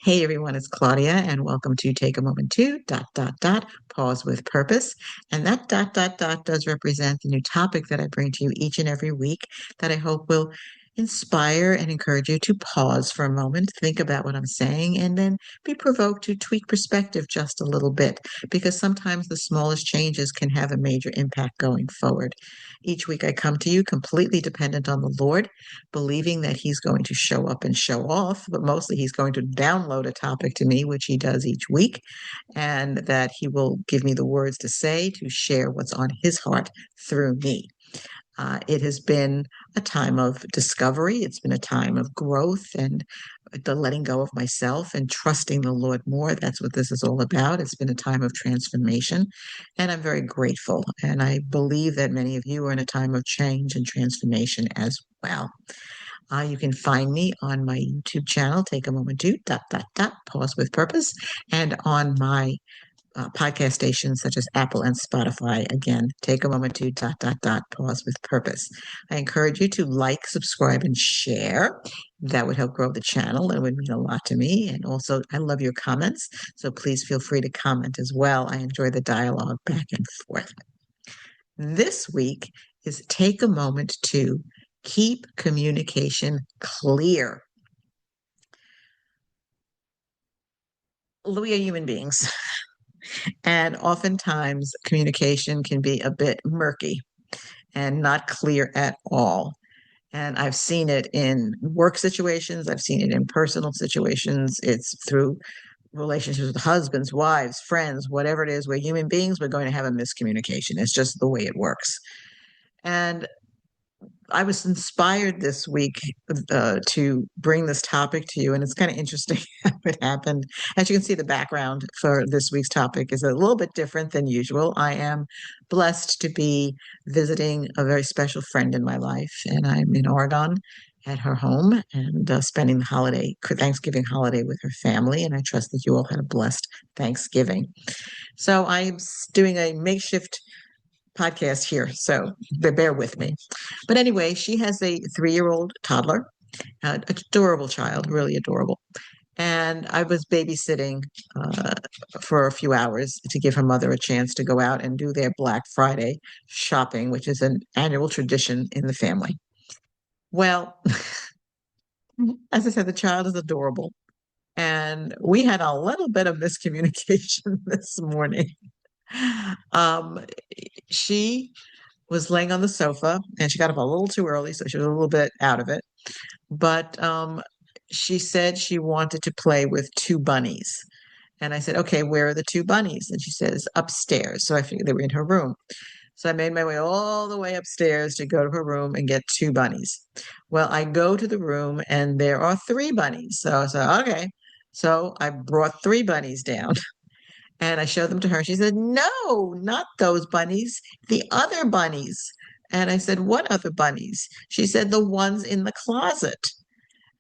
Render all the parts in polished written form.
Hey everyone, it's Claudia, and welcome to Take a Moment to pause with purpose. And that does represent the new topic that I bring to you each and every week that I hope will inspire and encourage you to pause for a moment, think about what I'm saying, and then be provoked to tweak perspective just a little bit, because sometimes the smallest changes can have a major impact going forward. Each week I come to you completely dependent on the Lord, believing that he's going to show up and show off, but mostly he's going to download a topic to me, which he does each week, and that he will give me the words to say to share what's on his heart through me. It has been a time of discovery. It's been a time of growth and the letting go of myself and trusting the Lord more. That's what this is all about. It's been a time of transformation, and I'm very grateful. And I believe that many of you are in a time of change and transformation as well. You can find me on my YouTube channel, Take a Moment to pause with purpose, and on my podcast stations such as Apple and Spotify. Again, take a moment to pause with purpose. I encourage you to like, subscribe, and share. That would help grow the channel and would mean a lot to me. And also, I love your comments. So please feel free to comment as well. I enjoy the dialogue back and forth. This week is take a moment to keep communication clear. We are human beings, and oftentimes communication can be a bit murky and not clear at all. And I've seen it in work situations, I've seen it in personal situations, it's through relationships with husbands, wives, friends, whatever it is. We're human beings, we're going to have a miscommunication. It's just the way it works. And I was inspired this week to bring this topic to you, and it's kind of interesting how it happened. As you can see, the background for this week's topic is a little bit different than usual. I am blessed to be visiting a very special friend in my life, and I'm in Oregon at her home and spending the Thanksgiving holiday with her family. And I trust that you all had a blessed Thanksgiving. So I'm doing a makeshift podcast here, so bear with me. But anyway, she has a 3-year-old toddler, adorable child, really adorable. And I was babysitting uh, for a few hours to give her mother a chance to go out and do their Black Friday shopping, which is an annual tradition in the family. Well, as I said, the child is adorable. And we had a little bit of miscommunication this morning. Um, she was laying on the sofa and she got up a little too early, so she was a little bit out of it. But she said she wanted to play with two bunnies. And I said, okay, where are the two bunnies? And she says, upstairs. So I figured they were in her room. So I made my way all the way upstairs to go to her room and get two bunnies. Well, I go to the room and there are three bunnies. So I said, okay. So I brought three bunnies down. And I showed them to her. She said, no, not those bunnies, the other bunnies. And I said, what other bunnies? She said, the ones in the closet.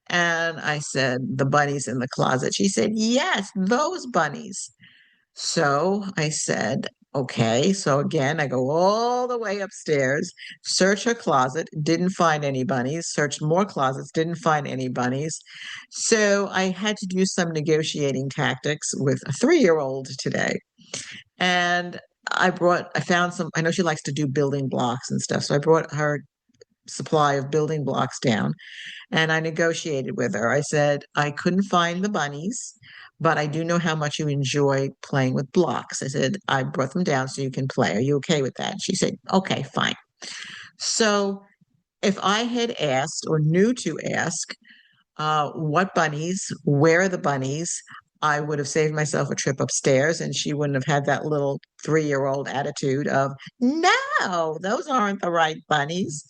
And I said, the bunnies in the closet. She said, yes, those bunnies. So I said, okay. So again, I go all the way upstairs, search her closet, didn't find any bunnies, searched more closets, didn't find any bunnies. So I had to do some negotiating tactics with a 3-year-old today. And I found some, I know she likes to do building blocks and stuff. So I brought her supply of building blocks down and I negotiated with her. I said, I couldn't find the bunnies, but I do know how much you enjoy playing with blocks. I said, I brought them down so you can play. Are you okay with that? She said, okay, fine. So if I had asked or knew to ask, what bunnies, where are the bunnies, I would have saved myself a trip upstairs and she wouldn't have had that little 3-year-old attitude of, no, those aren't the right bunnies.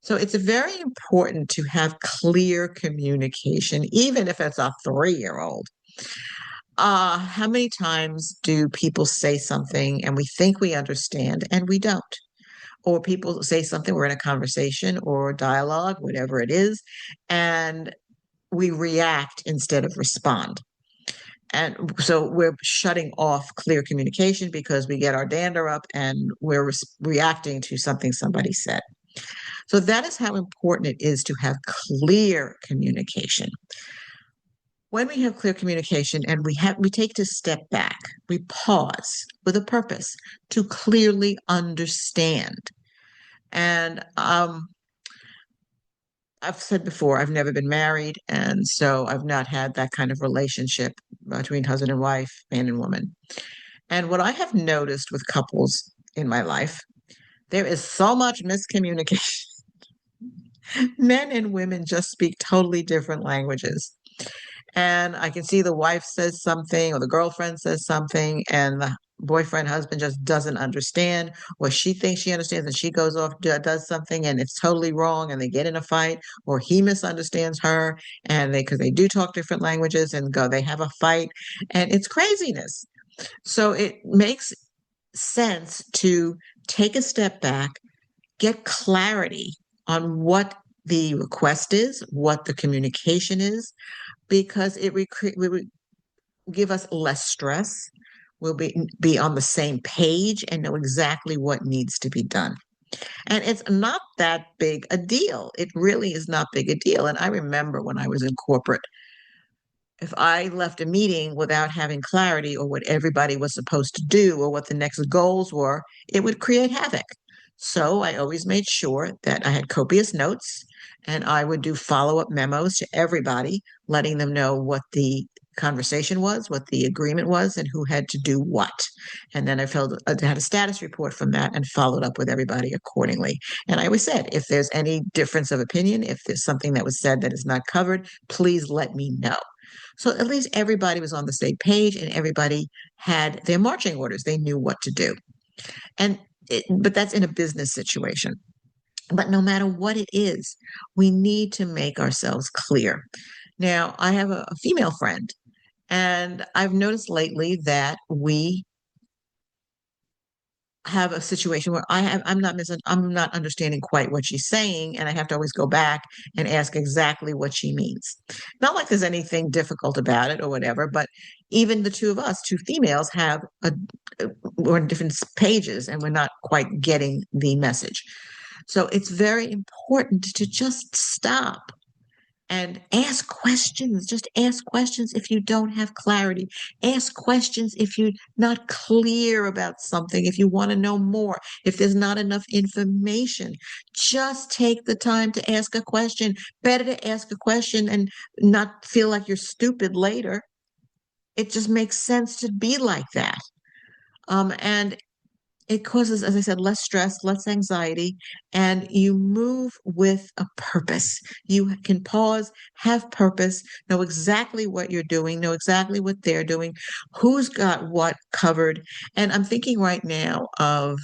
So it's very important to have clear communication, even if it's a 3-year-old. How many times do people say something and we think we understand and we don't? Or people say something, we're in a conversation or dialogue, whatever it is, and we react instead of respond. And so we're shutting off clear communication because we get our dander up and we're reacting to something somebody said. So that is how important it is to have clear communication. When we have clear communication and we take to step back, we pause with a purpose to clearly understand. And I've said before, I've never been married, and so I've not had that kind of relationship between husband and wife, man and woman. And what I have noticed with couples in my life, there is so much miscommunication. Men and women just speak totally different languages. And I can see the wife says something or the girlfriend says something, and the boyfriend, husband just doesn't understand, or she thinks she understands and she goes off, does something, and it's totally wrong, and they get in a fight, or he misunderstands her, and because they do talk different languages and they have a fight, and it's craziness. So it makes sense to take a step back, get clarity on what the request is, what the communication is, because will give us less stress. We'll be on the same page and know exactly what needs to be done. And it's not that big a deal. It really is not big a deal. And I remember when I was in corporate, if I left a meeting without having clarity or what everybody was supposed to do or what the next goals were, it would create havoc. So I always made sure that I had copious notes and I would do follow-up memos to everybody, letting them know what the conversation was, what the agreement was, and who had to do what. And then I had a status report from that and followed up with everybody accordingly. And I always said, if there's any difference of opinion, if there's something that was said that is not covered, please let me know. So at least everybody was on the same page and everybody had their marching orders. They knew what to do. But that's in a business situation. But no matter what it is, we need to make ourselves clear. Now, I have a female friend, and I've noticed lately that we have a situation where I'm not understanding quite what she's saying, and I have to always go back and ask exactly what she means. Not like there's anything difficult about it or whatever, but even the two of us, two females, we're on different pages and we're not quite getting the message. So it's very important to just stop and ask questions. Just ask questions if you don't have clarity. Ask questions if you're not clear about something, if you want to know more, if there's not enough information. Just take the time to ask a question. Better to ask a question and not feel like you're stupid later. It just makes sense to be like that. And it causes, as I said, less stress, less anxiety, and you move with a purpose. You can pause, have purpose, know exactly what you're doing, know exactly what they're doing, who's got what covered. And I'm thinking right now of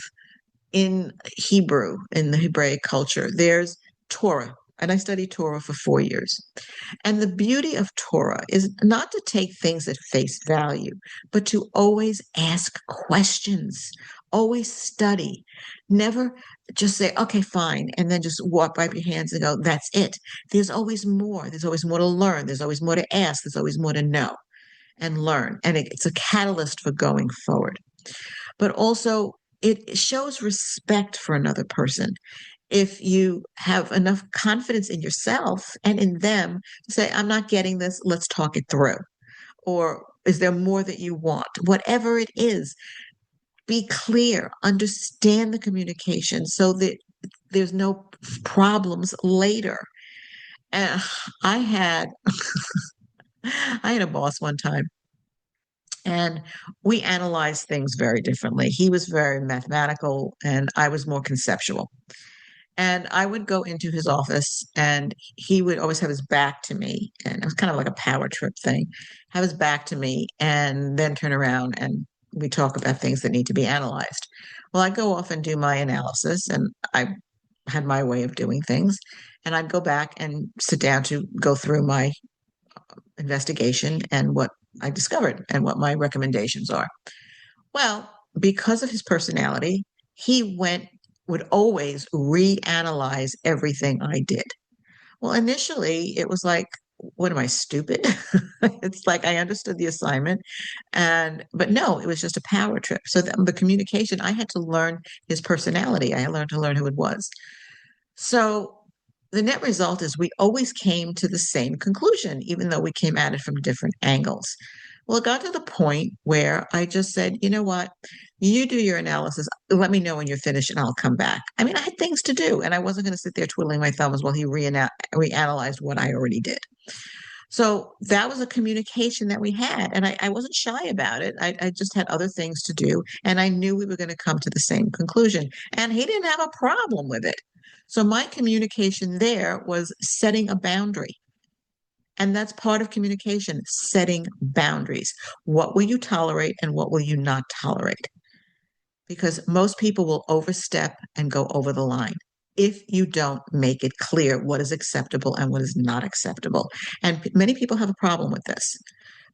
in Hebrew, in the Hebraic culture, there's Torah. And I studied Torah for 4 years. And the beauty of Torah is not to take things at face value, but to always ask questions, always study, never just say, okay, fine, and then just walk, wipe your hands and go, that's it. There's always more. There's always more to learn. There's always more to ask. There's always more to know and learn. And it's a catalyst for going forward. But also, it shows respect for another person if you have enough confidence in yourself and in them to say, I'm not getting this, let's talk it through. Or is there more that you want? Whatever it is, be clear, understand the communication so that there's no problems later. And I had I had a boss one time and we analyzed things very differently. He was very mathematical and I was more conceptual. And I would go into his office and he would always have his back to me. And it was kind of like a power trip thing, have his back to me and then turn around and we talk about things that need to be analyzed. Well, I go off and do my analysis and I had my way of doing things. And I'd go back and sit down to go through my investigation and what I discovered and what my recommendations are. Well, because of his personality, he would always reanalyze everything I did. Well, initially it was like, what am I, stupid? It's like I understood the assignment but no, it was just a power trip. So the communication, I had to learn his personality. I learned to learn who it was. So The net result is we always came to the same conclusion, even though we came at it from different angles. Well, it got to the point where I just said, you know what? You do your analysis. Let me know when you're finished and I'll come back. I mean, I had things to do and I wasn't going to sit there twiddling my thumbs while he reanalyzed what I already did. So that was a communication that we had. And I wasn't shy about it. I just had other things to do. And I knew we were going to come to the same conclusion. And he didn't have a problem with it. So my communication there was setting a boundary. And that's part of communication, setting boundaries. What will you tolerate and what will you not tolerate? Because most people will overstep and go over the line if you don't make it clear what is acceptable and what is not acceptable. And many people have a problem with this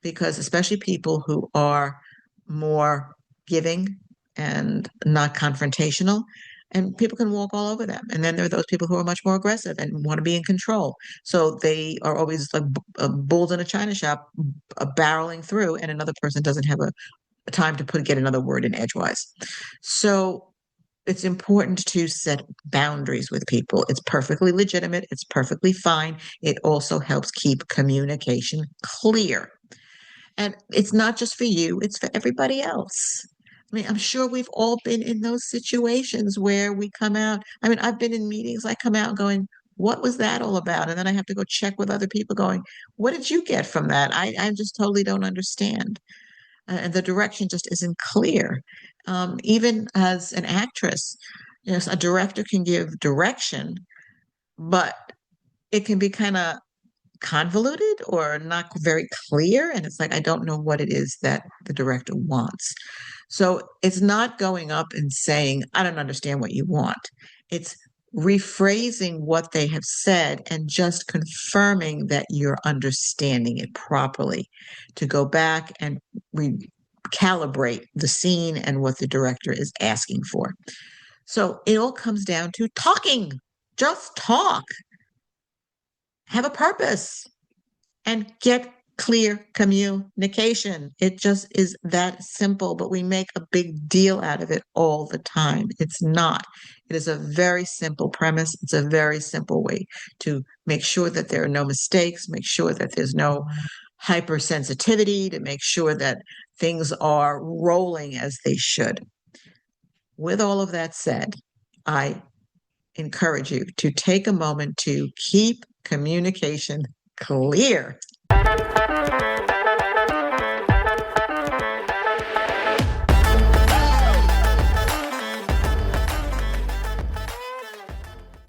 because, especially people who are more giving and not confrontational, and people can walk all over them. And then there are those people who are much more aggressive and want to be in control. So they are always like bulls in a china shop, barreling through, and another person doesn't have a time to get another word in edgewise. So it's important to set boundaries with people. It's perfectly legitimate. It's perfectly fine. It also helps keep communication clear. And it's not just for you, it's for everybody else. I mean, I'm sure we've all been in those situations where we come out. I mean, I've been in meetings, I come out going, what was that all about? And then I have to go check with other people going, what did you get from that? I just totally don't understand. And the direction just isn't clear. Even as an actress, yes, a director can give direction, but it can be kind of convoluted or not very clear. And it's like, I don't know what it is that the director wants. So it's not going up and saying, I don't understand what you want. It's rephrasing what they have said and just confirming that you're understanding it properly to go back and recalibrate the scene and what the director is asking for. So it all comes down to talking. Just talk. Have a purpose and get clear communication. It just is that simple, but we make a big deal out of it all the time. It's not. It is a very simple premise. It's a very simple way to make sure that there are no mistakes, make sure that there's no hypersensitivity, to make sure that things are rolling as they should. With all of that said, I encourage you to take a moment to keep communication clear.